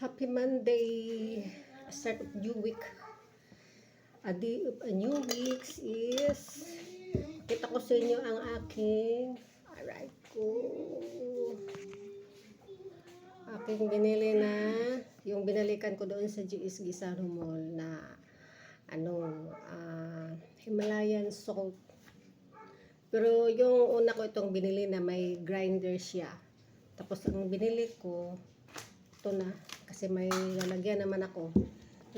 Happy Monday! Start of new week. A day of a new week is kita ko sa inyo ang aking aking binili na yung binalikan ko doon sa GS Gisano Mall na Himalayan salt. Pero yung una ko itong binili na may grinder siya. Tapos ang binili ko ito na kasi may lalagyan naman ako.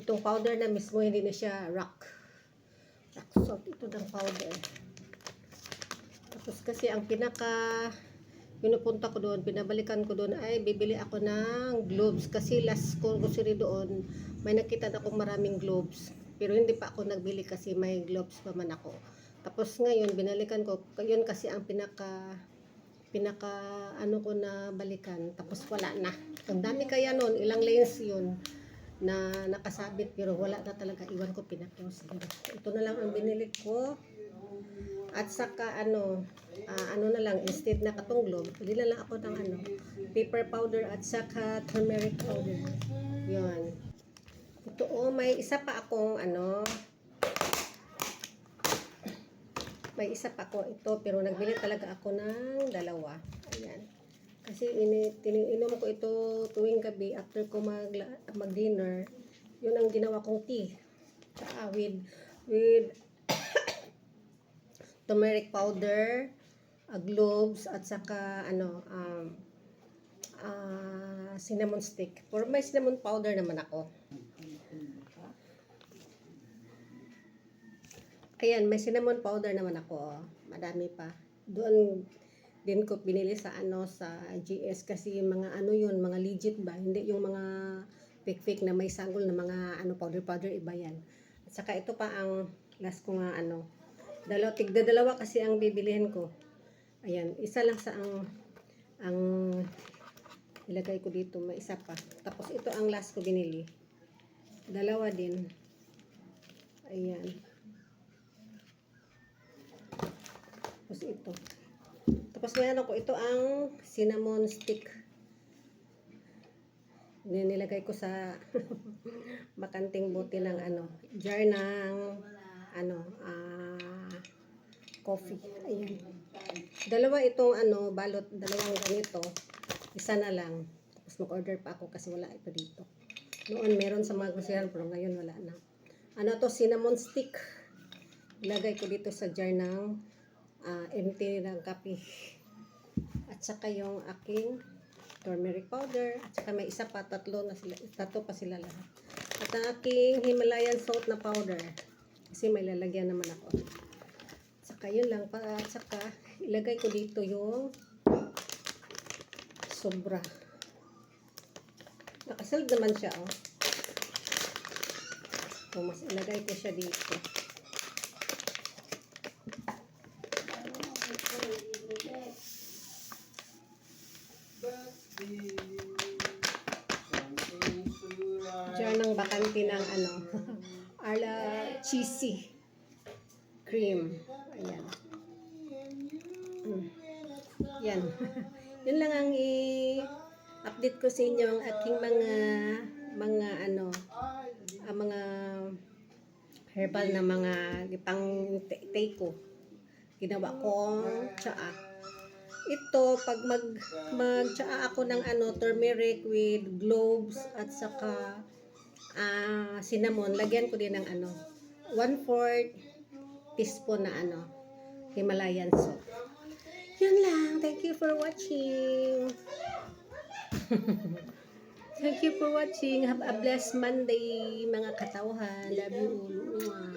Itong powder na mismo hindi na siya rock salt, ito ng powder. Tapos kasi ang pinupunta ko doon, pinabalikan ko doon ay bibili ako ng gloves kasi last grocery doon may nakita na akong maraming gloves pero hindi pa ako nagbili kasi may gloves pa man ako. Tapos ngayon binalikan ko, yun kasi ang pinaka ko na balikan, tapos wala na. Ang dami kaya nun, ilang lanes yun na nakasabit pero wala na talaga, iwan ko, pinakyaw. Ito na lang ang binili ko. At saka na lang, instead na katong globe, pili na lang ako ng paper powder at saka turmeric powder. Yun. Ito may isa pa akong may isa pa ako ito, pero nagbili talaga ako ng dalawa. Ayan. Kasi ininom ko ito tuwing gabi after ko mag-dinner. Yun ang ginawa kong tea. With turmeric powder, gloves, at saka cinnamon stick. Or may cinnamon powder naman ako. Ayan, may cinnamon powder naman ako. Madami pa. Doon din ko binili sa sa GS kasi yung mga mga legit ba, hindi yung mga fake na may sanggol na mga powder iba yan. At saka ito pa ang last ko nga dalawa kasi ang bibilihin ko. Ayan, isa lang sa ang ilagay ko dito, may isa pa. Tapos ito ang last ko binili. Dalawa din. Ayan. Tapos ito. Tapos mayroon ko ito ang cinnamon stick. Nilagay ko sa makanting bote ng jar ng coffee. Ayan. Dalawa itong balot, dalawang ganito. Isa na lang. Tapos mag-order pa ako kasi wala ito dito. Noon meron sa mga grocery pero ngayon wala na. To, cinnamon stick. Ilagay ko dito sa jar ng empty ng kape. At saka yung aking turmeric powder. At saka may isa pa, tatlo pa sila lahat. At ang aking Himalayan salt na powder. Kasi may lalagyan naman ako. At saka yun lang pa. At saka ilagay ko dito yung sobra. Nakasold naman siya, So, mas ilagay ko siya dito. Diyan ng bakante ng Arla cheesy cream. Ayan. Yan. Yun lang ang i-update ko sa inyo ang aking mga herbal na mga pang take ko. Ginawa kong tsaa. Ito, pag mag-tsaa ako ng turmeric with cloves at saka cinnamon, lagyan ko din ng 1/4 teaspoon na Himalayan salt. Yun lang. Thank you for watching. Thank you for watching. Have a blessed Monday, mga katauhan. Love you all.